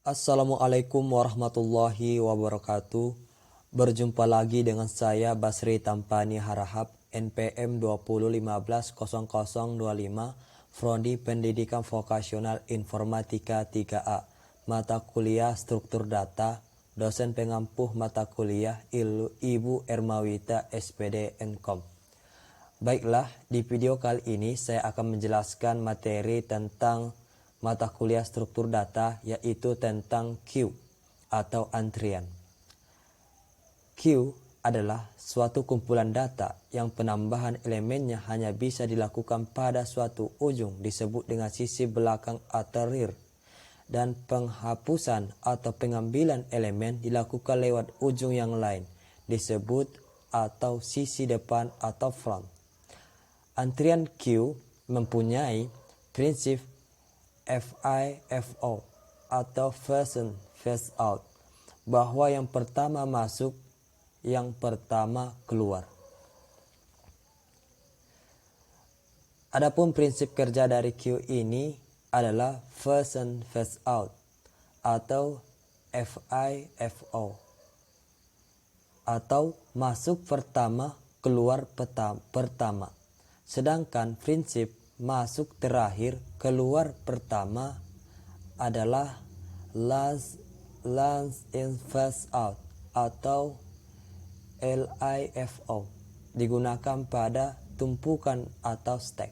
Assalamualaikum warahmatullahi wabarakatuh. Berjumpa lagi dengan saya Basri Tampani Harahap, NPM 20150025, Prodi Pendidikan Vokasional Informatika 3A, mata kuliah Struktur Data, dosen pengampuh mata kuliah Ibu Ermawita SPD Enkom. Baiklah, di video kali ini saya akan menjelaskan materi tentang mata kuliah struktur data, yaitu tentang queue atau antrian. Queue adalah suatu kumpulan data yang penambahan elemennya hanya bisa dilakukan pada suatu ujung, disebut dengan sisi belakang atau rear, dan penghapusan atau pengambilan elemen dilakukan lewat ujung yang lain, disebut atau sisi depan atau front. Antrian queue mempunyai prinsip FIFO atau first in first out, bahwa yang pertama masuk, yang pertama keluar. Adapun prinsip kerja dari queue ini adalah first in first out atau FIFO, atau masuk pertama keluar pertama. Sedangkan prinsip masuk terakhir keluar pertama adalah last in first out atau LIFO, digunakan pada tumpukan atau stack.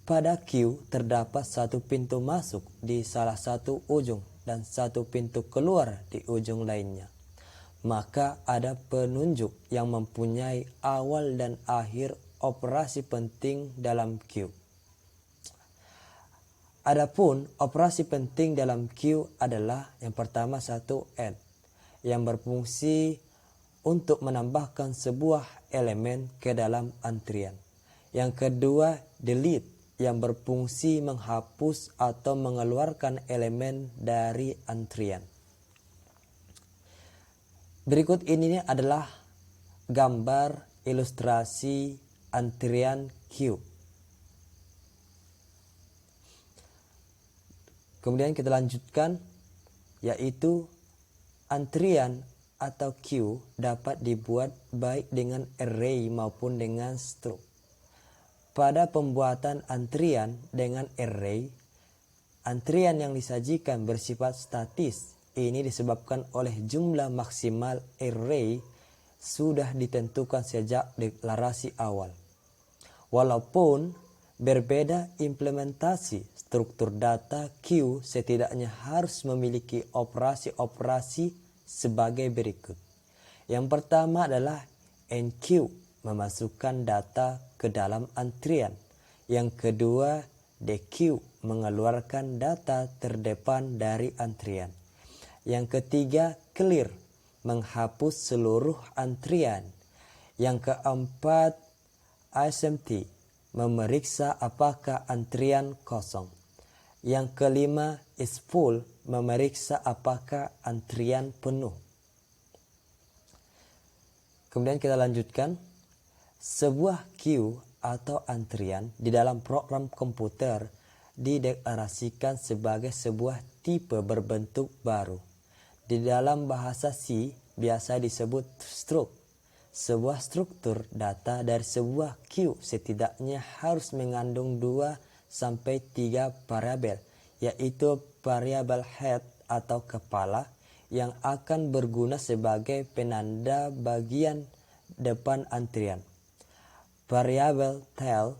Pada queue terdapat satu pintu masuk di salah satu ujung dan satu pintu keluar di ujung lainnya. Maka ada penunjuk yang mempunyai awal dan akhir operasi penting dalam queue. Adapun operasi penting dalam queue adalah yang pertama satu add, yang berfungsi untuk menambahkan sebuah elemen ke dalam antrian. Yang kedua delete, yang berfungsi menghapus atau mengeluarkan elemen dari antrian. Berikut ini adalah gambar ilustrasi antrian queue. Kemudian kita lanjutkan, yaitu antrian atau queue dapat dibuat baik dengan array maupun dengan struct. Pada pembuatan antrian dengan array, antrian yang disajikan bersifat statis. Ini disebabkan oleh jumlah maksimal array sudah ditentukan sejak deklarasi awal. Walaupun berbeda implementasi struktur data, queue setidaknya harus memiliki operasi-operasi sebagai berikut. Yang pertama adalah enqueue, memasukkan data ke dalam antrian. Yang kedua, dequeue, mengeluarkan data terdepan dari antrian. Yang ketiga, clear, menghapus seluruh antrian. Yang keempat, SMT, memeriksa apakah antrian kosong. Yang kelima, is full, memeriksa apakah antrian penuh. Kemudian kita lanjutkan, sebuah queue atau antrian di dalam program komputer dideklarasikan sebagai sebuah tipe berbentuk baru. Di dalam bahasa C biasa disebut struct. Sebuah struktur data dari sebuah queue setidaknya harus mengandung 2 sampai 3 variabel, yaitu variabel head atau kepala yang akan berguna sebagai penanda bagian depan antrian, variabel tail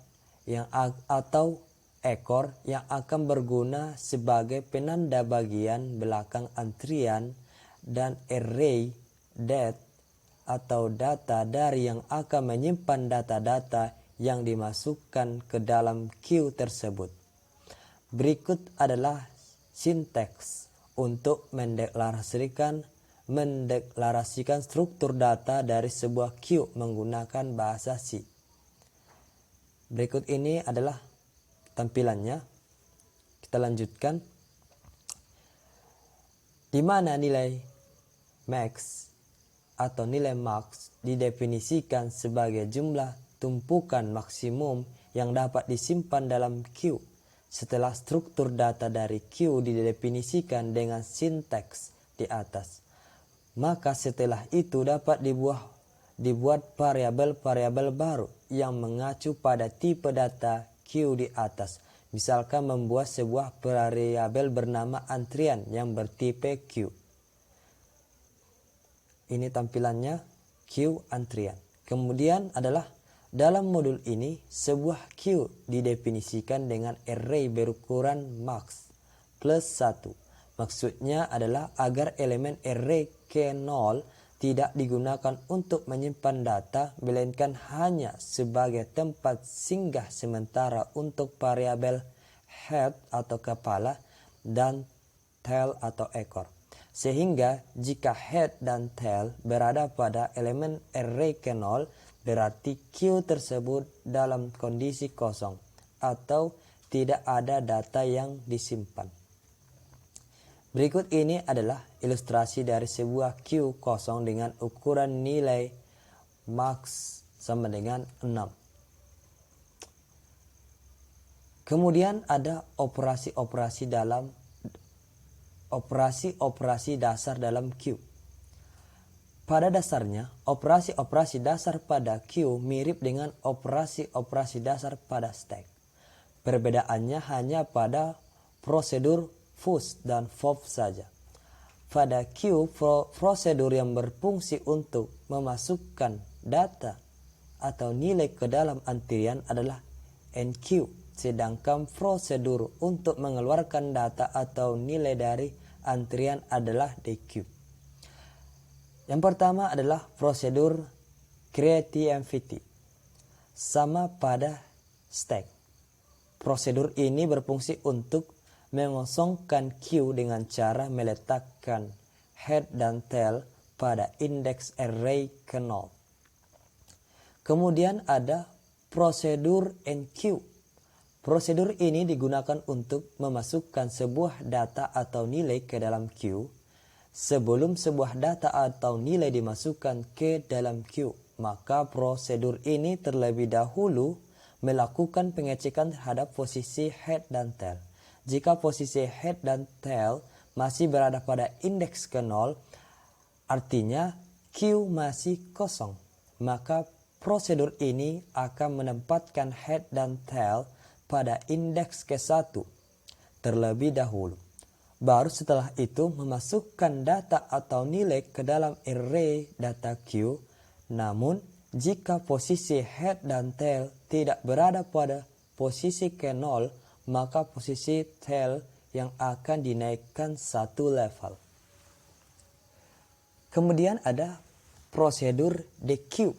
atau ekor yang akan berguna sebagai penanda bagian belakang antrian, dan array date atau data dari yang akan menyimpan data-data yang dimasukkan ke dalam queue tersebut. Berikut adalah sinteks untuk mendeklarasikan struktur data dari sebuah queue menggunakan bahasa C. Berikut ini adalah tampilannya. Kita lanjutkan. Di mana nilai max atau nilai max didefinisikan sebagai jumlah tumpukan maksimum yang dapat disimpan dalam queue. setelah struktur data dari Q didefinisikan dengan sinteks di atas. Maka setelah itu dapat dibuat variabel-variabel baru yang mengacu pada tipe data Q di atas. Misalkan membuat sebuah variabel bernama antrian yang bertipe Q. Ini tampilannya Q antrian. Kemudian adalah dalam modul ini sebuah Q didefinisikan dengan array berukuran max plus 1. Maksudnya adalah agar elemen array K0 tidak digunakan untuk menyimpan data, melainkan hanya sebagai tempat singgah sementara untuk variabel head atau kepala dan tail atau ekor. Sehingga jika head dan tail berada pada elemen array K0, berarti Q tersebut dalam kondisi kosong atau tidak ada data yang disimpan. Berikut ini adalah ilustrasi dari sebuah Q kosong dengan ukuran nilai max sama dengan 6. Kemudian ada operasi-operasi dasar dalam Q. Pada dasarnya, operasi-operasi dasar pada Q mirip dengan operasi-operasi dasar pada stack. Perbedaannya hanya pada prosedur push dan pop saja. Pada Q, prosedur yang berfungsi untuk memasukkan data atau nilai ke dalam antrian adalah enqueue, sedangkan prosedur untuk mengeluarkan data atau nilai dari antrian adalah dequeue. Yang pertama adalah prosedur creativity, sama pada stack. Prosedur ini berfungsi untuk mengosongkan Q dengan cara meletakkan head dan tail pada indeks array ke-0. Kemudian ada prosedur enqueue. Prosedur ini digunakan untuk memasukkan sebuah data atau nilai ke dalam Q. Sebelum sebuah data atau nilai dimasukkan ke dalam Q, maka prosedur ini terlebih dahulu melakukan pengecekan terhadap posisi head dan tail. Jika posisi head dan tail masih berada pada indeks ke-0, artinya Q masih kosong. Maka prosedur ini akan menempatkan head dan tail pada indeks ke-1 terlebih dahulu. Baru setelah itu memasukkan data atau nilai ke dalam array data Q. Namun, jika posisi head dan tail tidak berada pada posisi ke-0, maka posisi tail yang akan dinaikkan satu level. Kemudian ada prosedur dequeue.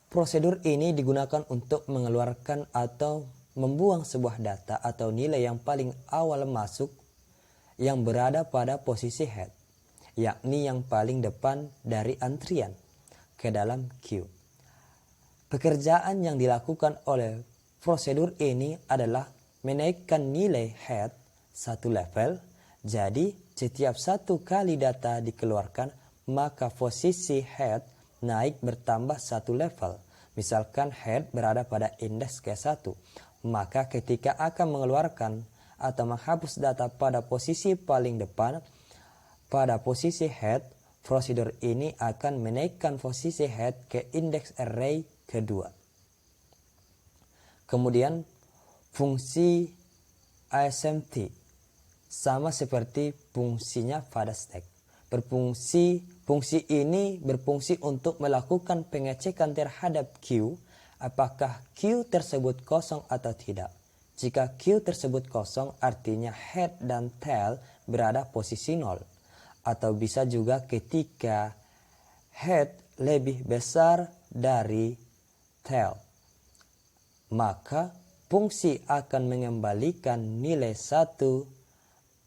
Prosedur ini digunakan untuk mengeluarkan atau membuang sebuah data atau nilai yang paling awal masuk yang berada pada posisi head, yakni yang paling depan dari antrian, ke dalam Q. Pekerjaan yang dilakukan oleh prosedur ini adalah menaikkan nilai head satu level. Jadi setiap satu kali data dikeluarkan, maka posisi head naik bertambah satu level. Misalkan head berada pada indeks ke-1, maka ketika akan mengeluarkan atau menghapus data pada posisi paling depan, pada posisi head, prosedur ini akan menaikkan posisi head ke indeks array kedua. Kemudian fungsi ASMT sama seperti fungsinya pada stack. Fungsi ini berfungsi untuk melakukan pengecekan terhadap Q, apakah Q tersebut kosong atau tidak. Jika Q tersebut kosong, artinya head dan tail berada posisi 0. Atau bisa juga ketika head lebih besar dari tail, maka fungsi akan mengembalikan nilai 1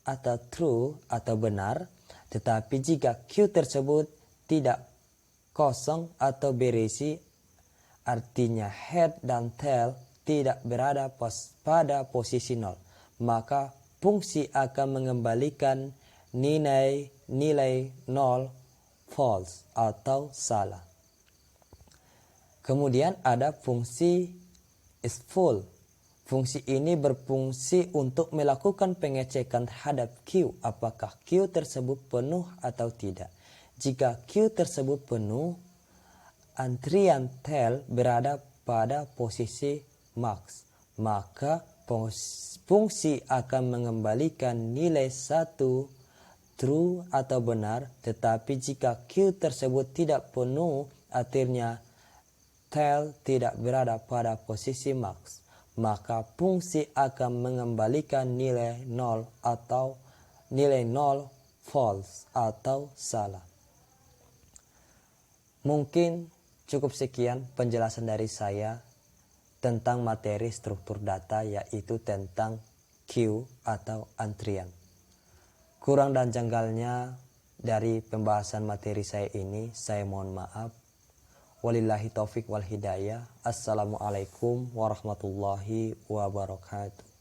atau true atau benar. Tetapi jika Q tersebut tidak kosong atau berisi, artinya head dan tail tidak berada pada posisi 0, maka fungsi akan mengembalikan nilai 0 false atau salah. Kemudian ada fungsi is full. Fungsi ini berfungsi untuk melakukan pengecekan terhadap queue apakah queue tersebut penuh atau tidak. Jika queue tersebut penuh, antrian tail berada pada posisi max, maka fungsi akan mengembalikan nilai 1 true atau benar, tetapi jika queue tersebut tidak penuh, artinya tail tidak berada pada posisi max, maka fungsi akan mengembalikan nilai 0 atau nilai 0 false atau salah. Mungkin cukup sekian penjelasan dari saya tentang materi struktur data, yaitu tentang queue atau antrian. Kurang dan janggalnya dari pembahasan materi saya ini, saya mohon maaf. Walillahi taufik wal hidayah. Assalamualaikum warahmatullahi wabarakatuh.